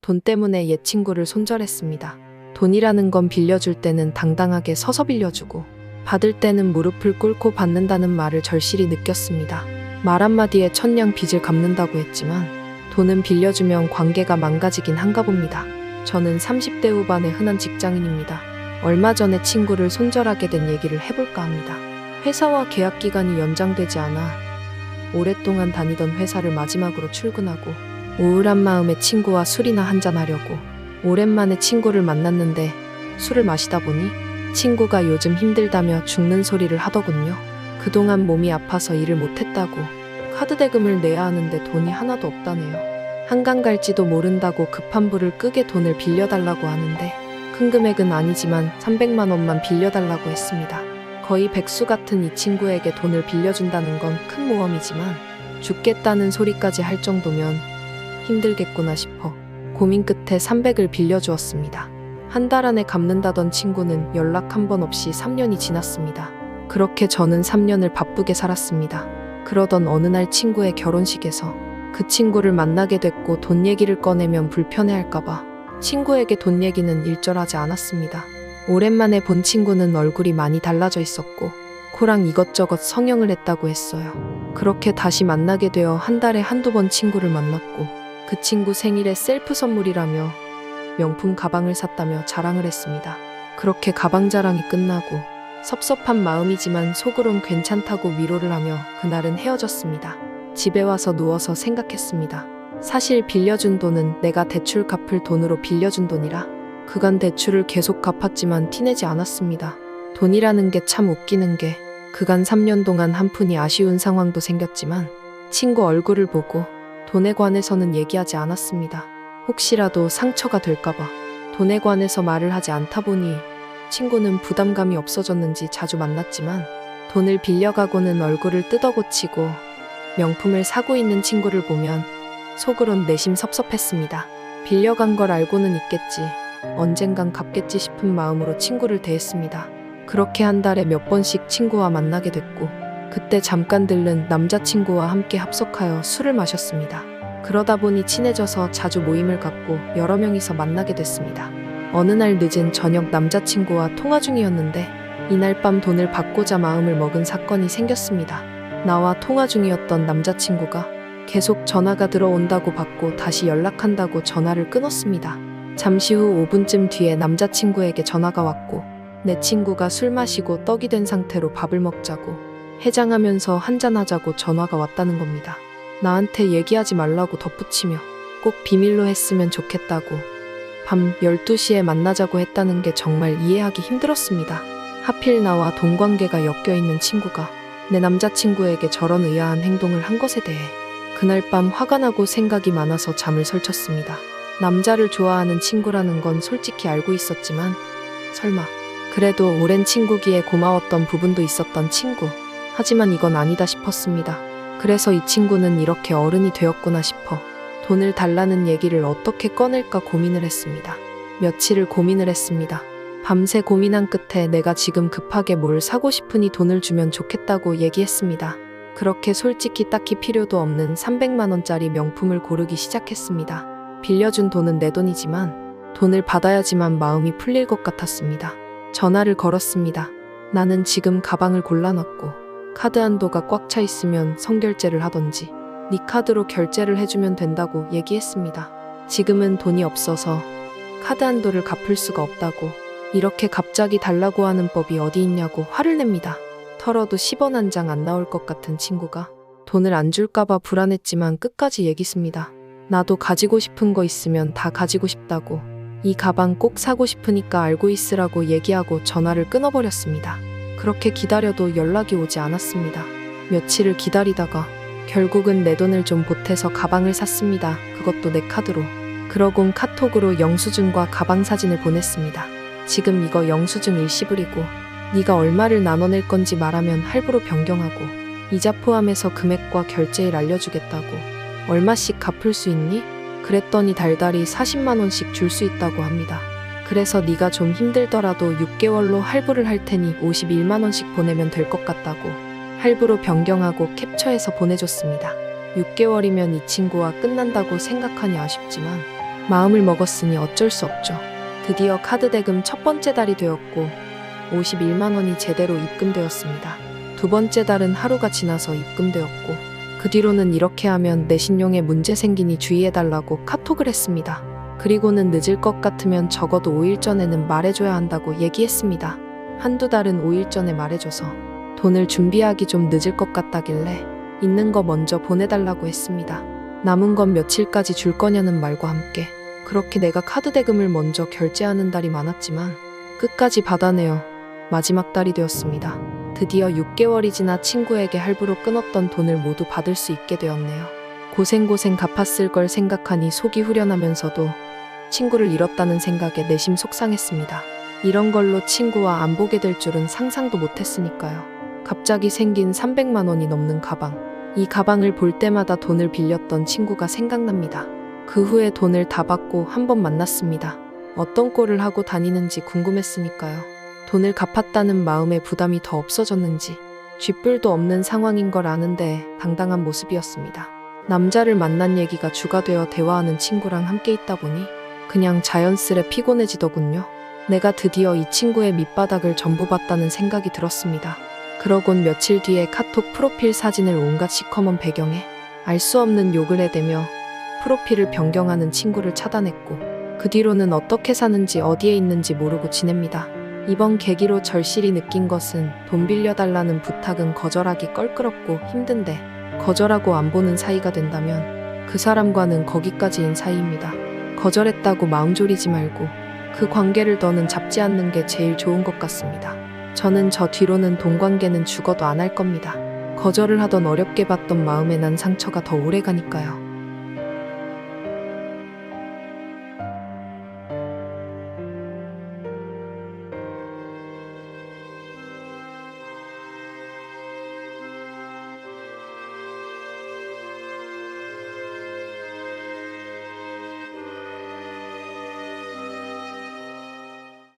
돈 때문에 옛 친구를 손절했습니다. 돈이라는 건 빌려줄 때는 당당하게 서서 빌려주고 받을 때는 무릎을 꿇고 받는다는 말을 절실히 느꼈습니다. 말 한마디에 천냥 빚을 갚는다고 했지만 돈은 빌려주면 관계가 망가지긴 한가 봅니다. 저는 30대 후반의 흔한 직장인입니다. 얼마 전에 친구를 손절하게 된 얘기를 해볼까 합니다. 회사와 계약 기간이 연장되지 않아 오랫동안 다니던 회사를 마지막으로 출근하고 우울한 마음에 친구와 술이나 한잔하려고 오랜만에 친구를 만났는데 술을 마시다 보니 친구가 요즘 힘들다며 죽는 소리를 하더군요. 그동안 몸이 아파서 일을 못했다고 카드 대금을 내야 하는데 돈이 하나도 없다네요. 한강 갈지도 모른다고 급한 불을 끄게 돈을 빌려달라고 하는데 큰 금액은 아니지만 300만 원만 빌려달라고 했습니다. 거의 백수 같은 이 친구에게 돈을 빌려준다는 건 큰 모험이지만 죽겠다는 소리까지 할 정도면 힘들겠구나 싶어 고민 끝에 300을 빌려주었습니다. 한 달 안에 갚는다던 친구는 연락 한 번 없이 3년이 지났습니다. 그렇게 저는 3년을 바쁘게 살았습니다. 그러던 어느 날 친구의 결혼식에서 그 친구를 만나게 됐고 돈 얘기를 꺼내면 불편해할까봐 친구에게 돈 얘기는 일절하지 않았습니다. 오랜만에 본 친구는 얼굴이 많이 달라져 있었고 코랑 이것저것 성형을 했다고 했어요. 그렇게 다시 만나게 되어 한 달에 한두 번 친구를 만났고 그 친구 생일에 셀프 선물이라며 명품 가방을 샀다며 자랑을 했습니다. 그렇게 가방 자랑이 끝나고 섭섭한 마음이지만 속으론 괜찮다고 위로를 하며 그날은 헤어졌습니다. 집에 와서 누워서 생각했습니다. 사실 빌려준 돈은 내가 대출 갚을 돈으로 빌려준 돈이라 그간 대출을 계속 갚았지만 티내지 않았습니다. 돈이라는 게 참 웃기는 게 그간 3년 동안 한 푼이 아쉬운 상황도 생겼지만 친구 얼굴을 보고 돈에 관해서는 얘기하지 않았습니다. 혹시라도 상처가 될까봐 돈에 관해서 말을 하지 않다 보니 친구는 부담감이 없어졌는지 자주 만났지만 돈을 빌려가고는 얼굴을 뜯어고치고 명품을 사고 있는 친구를 보면 속으론 내심 섭섭했습니다. 빌려간 걸 알고는 있겠지, 언젠간 갚겠지 싶은 마음으로 친구를 대했습니다. 그렇게 한 달에 몇 번씩 친구와 만나게 됐고 그때 잠깐 들른 남자친구와 함께 합석하여 술을 마셨습니다. 그러다 보니 친해져서 자주 모임을 갖고 여러 명이서 만나게 됐습니다. 어느 날 늦은 저녁 남자친구와 통화 중이었는데 이날 밤 돈을 받고자 마음을 먹은 사건이 생겼습니다. 나와 통화 중이었던 남자친구가 계속 전화가 들어온다고 받고 다시 연락한다고 전화를 끊었습니다. 잠시 후 5분쯤 뒤에 남자친구에게 전화가 왔고 내 친구가 술 마시고 떡이 된 상태로 밥을 먹자고 해장하면서 한잔하자고 전화가 왔다는 겁니다. 나한테 얘기하지 말라고 덧붙이며 꼭 비밀로 했으면 좋겠다고 밤 12시에 만나자고 했다는 게 정말 이해하기 힘들었습니다. 하필 나와 돈 관계가 엮여있는 친구가 내 남자친구에게 저런 의아한 행동을 한 것에 대해 그날 밤 화가 나고 생각이 많아서 잠을 설쳤습니다. 남자를 좋아하는 친구라는 건 솔직히 알고 있었지만 설마 그래도 오랜 친구기에 고마웠던 부분도 있었던 친구. 하지만 이건 아니다 싶었습니다. 그래서 이 친구는 이렇게 어른이 되었구나 싶어 돈을 달라는 얘기를 어떻게 꺼낼까 고민을 했습니다. 며칠을 고민을 했습니다. 밤새 고민한 끝에 내가 지금 급하게 뭘 사고 싶으니 돈을 주면 좋겠다고 얘기했습니다. 그렇게 솔직히 딱히 필요도 없는 300만 원짜리 명품을 고르기 시작했습니다. 빌려준 돈은 내 돈이지만 돈을 받아야지만 마음이 풀릴 것 같았습니다. 전화를 걸었습니다. 나는 지금 가방을 골라놨고 카드 한도가 꽉 차 있으면 선결제를 하던지 네 카드로 결제를 해주면 된다고 얘기했습니다. 지금은 돈이 없어서 카드 한도를 갚을 수가 없다고 이렇게 갑자기 달라고 하는 법이 어디 있냐고 화를 냅니다. 털어도 10원 한 장 안 나올 것 같은 친구가 돈을 안 줄까봐 불안했지만 끝까지 얘기했습니다. 나도 가지고 싶은 거 있으면 다 가지고 싶다고 이 가방 꼭 사고 싶으니까 알고 있으라고 얘기하고 전화를 끊어버렸습니다. 그렇게 기다려도 연락이 오지 않았습니다. 며칠을 기다리다가 결국은 내 돈을 좀 보태서 가방을 샀습니다. 그것도 내 카드로. 그러곤 카톡으로 영수증과 가방 사진을 보냈습니다. 지금 이거 영수증 일시불이고 네가 얼마를 나눠낼 건지 말하면 할부로 변경하고 이자 포함해서 금액과 결제일 알려주겠다고. 얼마씩 갚을 수 있니? 그랬더니 달달이 40만 원씩 줄 수 있다고 합니다. 그래서 네가 좀 힘들더라도 6개월로 할부를 할 테니 51만 원씩 보내면 될 것 같다고 할부로 변경하고 캡처해서 보내줬습니다. 6개월이면 이 친구와 끝난다고 생각하니 아쉽지만 마음을 먹었으니 어쩔 수 없죠. 드디어 카드 대금 첫 번째 달이 되었고 51만 원이 제대로 입금되었습니다. 두 번째 달은 하루가 지나서 입금되었고 그 뒤로는 이렇게 하면 내 신용에 문제 생기니 주의해달라고 카톡을 했습니다. 그리고는 늦을 것 같으면 적어도 5일 전에는 말해줘야 한다고 얘기했습니다. 한두 달은 5일 전에 말해줘서 돈을 준비하기 좀 늦을 것 같다길래 있는 거 먼저 보내달라고 했습니다. 남은 건 며칠까지 줄 거냐는 말과 함께 그렇게 내가 카드 대금을 먼저 결제하는 달이 많았지만 끝까지 받아내어 마지막 달이 되었습니다. 드디어 6개월이 지나 친구에게 할부로 끊었던 돈을 모두 받을 수 있게 되었네요. 고생고생 갚았을 걸 생각하니 속이 후련하면서도 친구를 잃었다는 생각에 내심 속상했습니다. 이런 걸로 친구와 안 보게 될 줄은 상상도 못했으니까요. 갑자기 생긴 300만 원이 넘는 가방. 이 가방을 볼 때마다 돈을 빌렸던 친구가 생각납니다. 그 후에 돈을 다 받고 한 번 만났습니다. 어떤 꼴을 하고 다니는지 궁금했으니까요. 돈을 갚았다는 마음의 부담이 더 없어졌는지 쥐뿔도 없는 상황인 걸 아는데 당당한 모습이었습니다. 남자를 만난 얘기가 주가 되어 대화하는 친구랑 함께 있다 보니 그냥 자연스레 피곤해지더군요. 내가 드디어 이 친구의 밑바닥을 전부 봤다는 생각이 들었습니다. 그러곤 며칠 뒤에 카톡 프로필 사진을 온갖 시커먼 배경에 알 수 없는 욕을 해대며 프로필을 변경하는 친구를 차단했고 그 뒤로는 어떻게 사는지 어디에 있는지 모르고 지냅니다. 이번 계기로 절실히 느낀 것은 돈 빌려달라는 부탁은 거절하기 껄끄럽고 힘든데 거절하고 안 보는 사이가 된다면 그 사람과는 거기까지인 사이입니다. 거절했다고 마음 졸이지 말고 그 관계를 더는 잡지 않는 게 제일 좋은 것 같습니다. 저는 저 뒤로는 돈 관계는 죽어도 안 할 겁니다. 거절을 하던 어렵게 봤던 마음에 난 상처가 더 오래 가니까요.